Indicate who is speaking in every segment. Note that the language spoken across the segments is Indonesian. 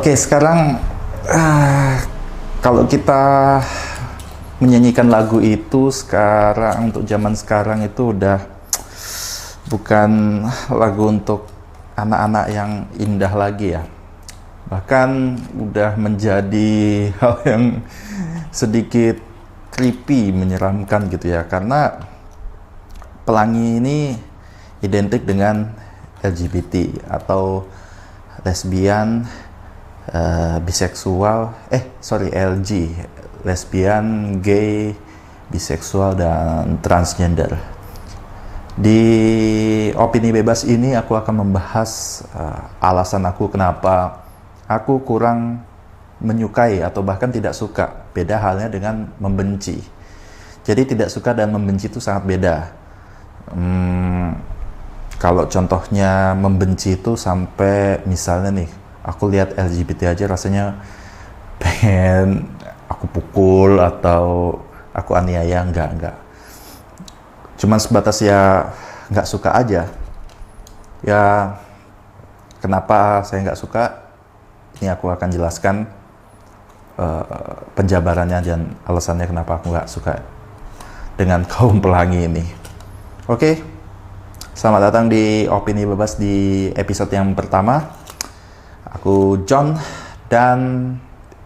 Speaker 1: Oke, sekarang kalau kita menyanyikan lagu itu sekarang, untuk zaman sekarang itu udah bukan lagu untuk anak-anak yang indah lagi ya. Bahkan udah menjadi hal yang sedikit creepy, menyeramkan gitu ya. Karena Pelangi ini identik dengan LGBT atau lesbian, biseksual, LG, lesbian, gay, biseksual, dan transgender. Di opini bebas ini aku akan membahas alasan aku kenapa aku kurang menyukai atau bahkan tidak suka. Beda halnya dengan membenci. Jadi tidak suka dan membenci itu sangat beda. Kalau contohnya membenci itu sampai misalnya nih, aku lihat LGBT aja rasanya pengen aku pukul atau aku aniaya, enggak. Cuman sebatas ya nggak suka aja. Ya kenapa saya nggak suka? Ini aku akan jelaskan penjabarannya dan alasannya kenapa aku nggak suka dengan kaum pelangi ini. Oke, selamat datang di Opini Bebas di episode yang pertama. Aku John dan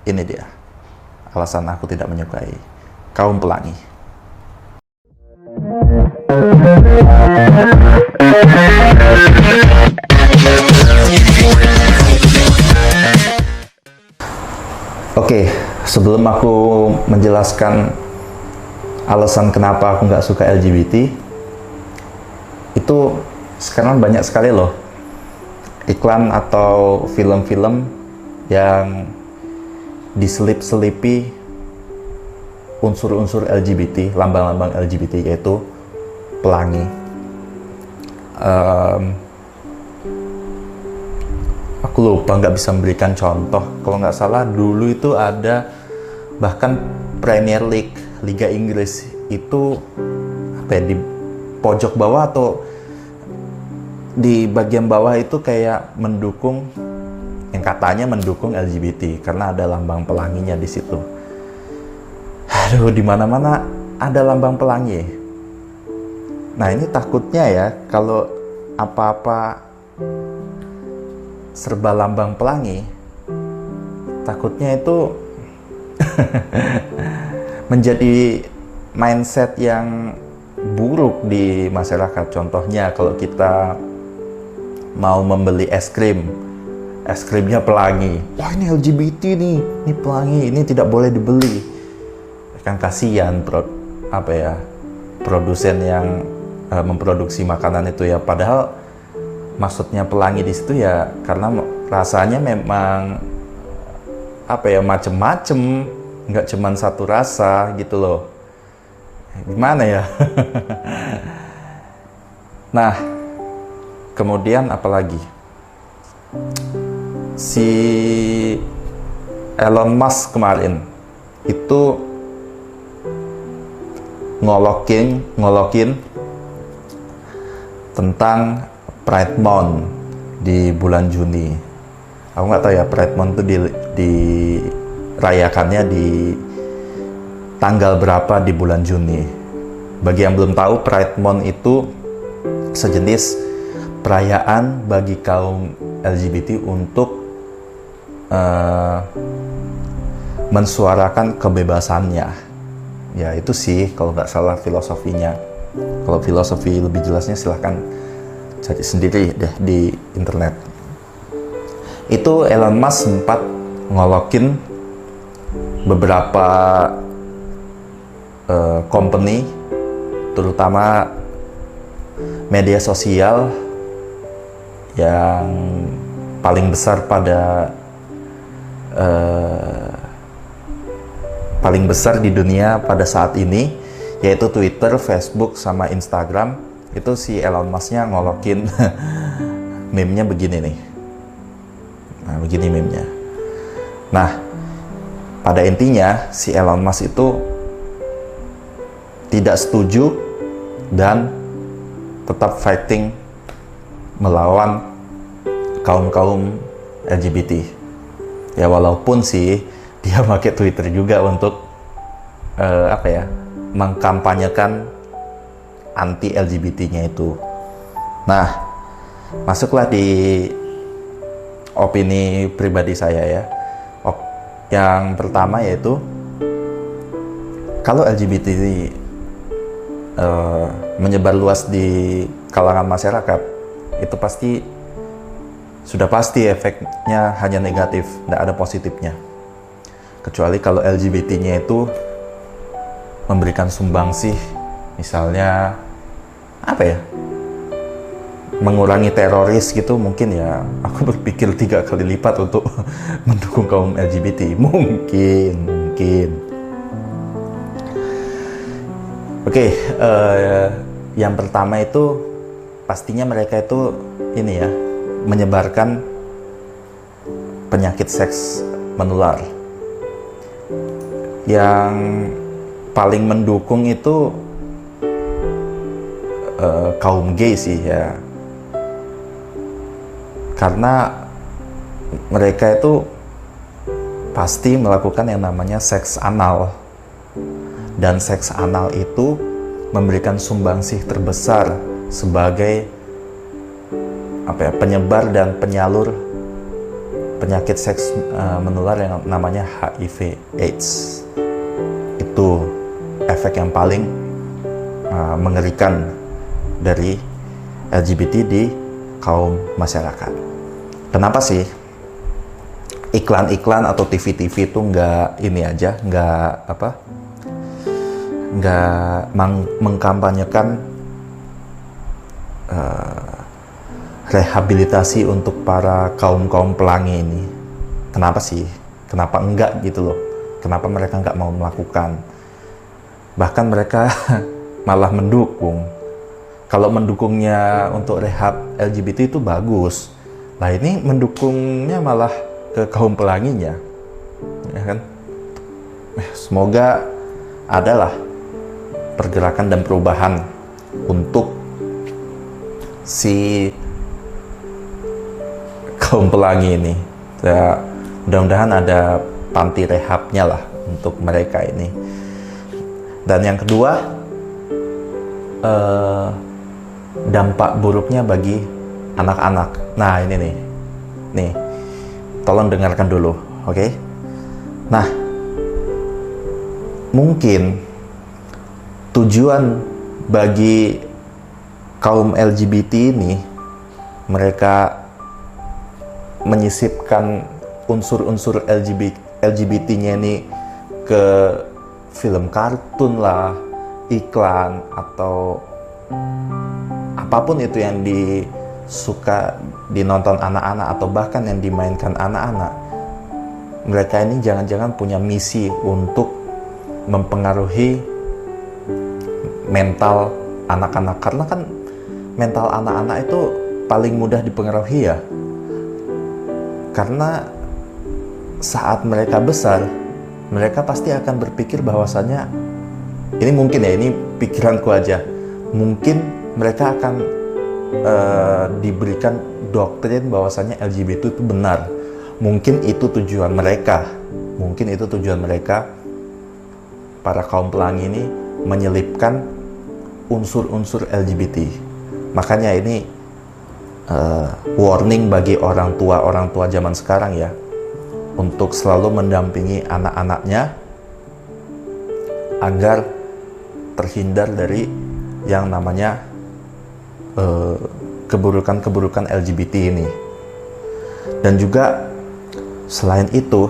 Speaker 1: ini dia alasan aku tidak menyukai kaum pelangi. Oke, sebelum aku menjelaskan alasan kenapa aku nggak suka LGBT, itu sekarang banyak sekali loh iklan atau film-film yang diselip-selipi unsur-unsur LGBT, lambang-lambang LGBT, yaitu pelangi. Aku lupa, nggak bisa memberikan contoh. Kalau nggak salah dulu itu ada bahkan Premier League, Liga Inggris itu di pojok bawah atau di bagian bawah itu kayak mendukung, yang katanya mendukung LGBT karena ada lambang pelanginya di situ. Aduh, di mana-mana ada lambang pelangi. Nah, ini takutnya ya kalau apa-apa serba lambang pelangi, takutnya itu menjadi mindset yang buruk di masyarakat. Contohnya kalau kita mau membeli es krimnya pelangi, wah ini LGBT nih, ini pelangi, ini tidak boleh dibeli. Kan kasihan produsen yang memproduksi makanan itu ya. Padahal maksudnya pelangi di situ ya karena rasanya memang macem-macem, nggak cuman satu rasa gitu loh. Gimana ya? Nah, kemudian apalagi? Si Elon Musk kemarin itu ngolokin tentang Pride Month di bulan Juni. Aku nggak tahu ya Pride Month itu dirayakannya di tanggal berapa di bulan Juni. Bagi yang belum tahu, Pride Month itu sejenis perayaan bagi kaum LGBT untuk mensuarakan kebebasannya. Ya itu sih kalau nggak salah filosofinya. Kalau filosofi lebih jelasnya silahkan cari sendiri deh di internet. Itu Elon Musk sempat ngolokin beberapa company, terutama media sosial yang paling besar di dunia pada saat ini, yaitu Twitter, Facebook, sama Instagram. Itu si Elon Musk-nya ngolokin meme-nya begini nih. Nah, begini meme-nya. Nah, pada intinya si Elon Musk itu tidak setuju dan tetap fighting melawan kaum LGBT. Ya walaupun sih dia pakai Twitter juga untuk mengkampanyekan anti LGBT-nya itu. Nah, masuklah di opini pribadi saya ya. Yang pertama yaitu kalau LGBT menyebar luas di kalangan masyarakat, itu sudah pasti efeknya hanya negatif, tidak ada positifnya. Kecuali kalau LGBT-nya itu memberikan sumbangsih, misalnya mengurangi teroris gitu, mungkin ya aku berpikir 3 kali lipat untuk mendukung kaum LGBT. Mungkin. Oke, yang pertama itu pastinya mereka itu menyebarkan penyakit seks menular. Yang paling mendukung itu kaum gay sih ya, karena mereka itu pasti melakukan yang namanya seks anal, dan seks anal itu memberikan sumbangsih terbesar sebagai penyebar dan penyalur penyakit seks menular yang namanya HIV/AIDS. Itu efek yang paling mengerikan dari LGBT di kaum masyarakat. Kenapa sih iklan-iklan atau TV-TV itu nggak mengkampanyekan rehabilitasi untuk para kaum pelangi ini? Kenapa sih? Kenapa enggak gitu loh? Kenapa mereka nggak mau melakukan? Bahkan mereka malah mendukung. Kalau mendukungnya untuk rehab LGBT itu bagus. Nah ini mendukungnya malah ke kaum pelanginya, ya kan? Semoga adalah pergerakan dan perubahan untuk si kaum pelangi ini. Ya, mudah-mudahan ada panti rehabnya lah untuk mereka ini. Dan yang kedua, dampak buruknya bagi anak-anak. Nah ini nih, tolong dengarkan dulu, oke? Nah, mungkin tujuan bagi kaum LGBT ini, mereka menyisipkan unsur-unsur LGBT-nya ini ke film kartun lah, iklan, atau apapun itu yang disuka dinonton anak-anak atau bahkan yang dimainkan anak-anak. Mereka ini jangan-jangan punya misi untuk mempengaruhi mental anak-anak, karena kan mental anak-anak itu paling mudah dipengaruhi ya, karena saat mereka besar mereka pasti akan berpikir bahwasanya, ini mungkin ya, ini pikiranku aja, mungkin mereka akan diberikan doktrin bahwasanya LGBT itu benar. Mungkin itu tujuan mereka, para kaum pelangi ini menyelipkan unsur-unsur LGBT. Makanya ini warning bagi orang tua zaman sekarang ya, untuk selalu mendampingi anak-anaknya agar terhindar dari yang namanya keburukan-keburukan LGBT ini. Dan juga selain itu,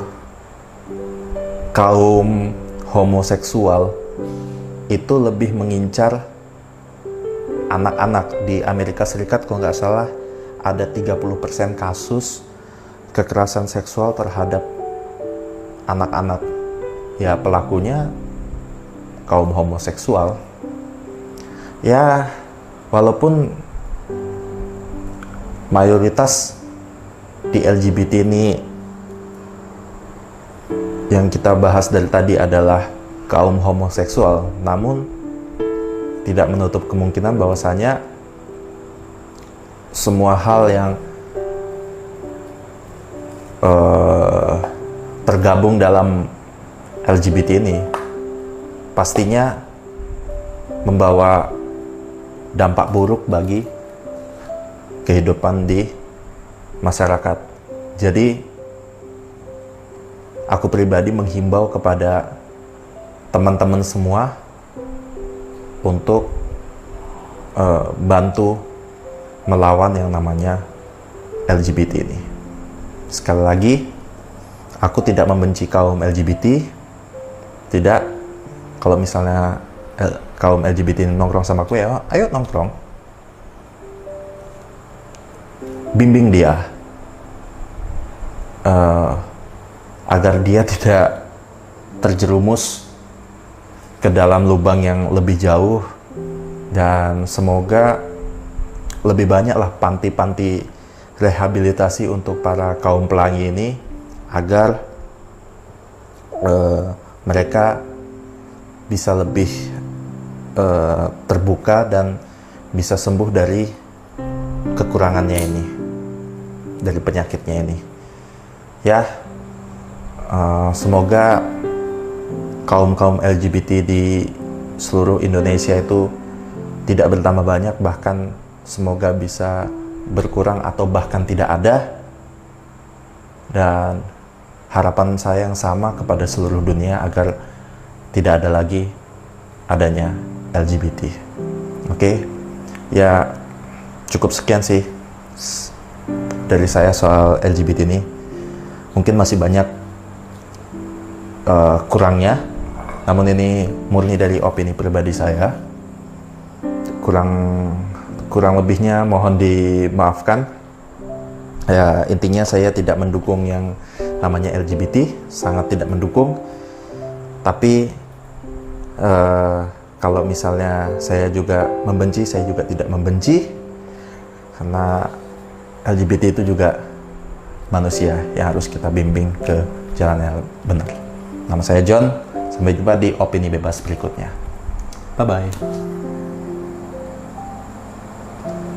Speaker 1: kaum homoseksual itu lebih mengincar anak-anak. Di Amerika Serikat kalau nggak salah ada 30% kasus kekerasan seksual terhadap anak-anak. Ya pelakunya kaum homoseksual. Ya walaupun mayoritas di LGBT ini yang kita bahas dari tadi adalah kaum homoseksual, namun tidak menutup kemungkinan bahwasanya semua hal yang bergabung dalam LGBT ini pastinya membawa dampak buruk bagi kehidupan di masyarakat. Jadi aku pribadi menghimbau kepada teman-teman semua untuk bantu melawan yang namanya LGBT ini. Sekali lagi, aku tidak membenci kaum LGBT. Tidak, kalau misalnya kaum LGBT nongkrong sama aku, ya ayo nongkrong. Bimbing dia agar dia tidak terjerumus ke dalam lubang yang lebih jauh, dan semoga lebih banyaklah panti-panti rehabilitasi untuk para kaum pelangi ini agar mereka bisa lebih terbuka dan bisa sembuh dari kekurangannya ini, dari penyakitnya ini. Ya, semoga kaum-kaum LGBT di seluruh Indonesia itu tidak bertambah banyak, bahkan semoga bisa berkurang atau bahkan tidak ada. Dan harapan saya yang sama kepada seluruh dunia agar tidak ada lagi adanya LGBT. Oke, ya cukup sekian sih dari saya soal LGBT ini. Mungkin masih banyak kurangnya, namun ini murni dari opini pribadi saya. Kurang lebihnya mohon dimaafkan. Ya, intinya saya tidak mendukung yang namanya LGBT, sangat tidak mendukung. Tapi kalau misalnya saya juga membenci, saya juga tidak membenci, karena LGBT itu juga manusia yang harus kita bimbing ke jalan yang benar. Nama saya John, sampai jumpa di opini bebas berikutnya. Bye-bye.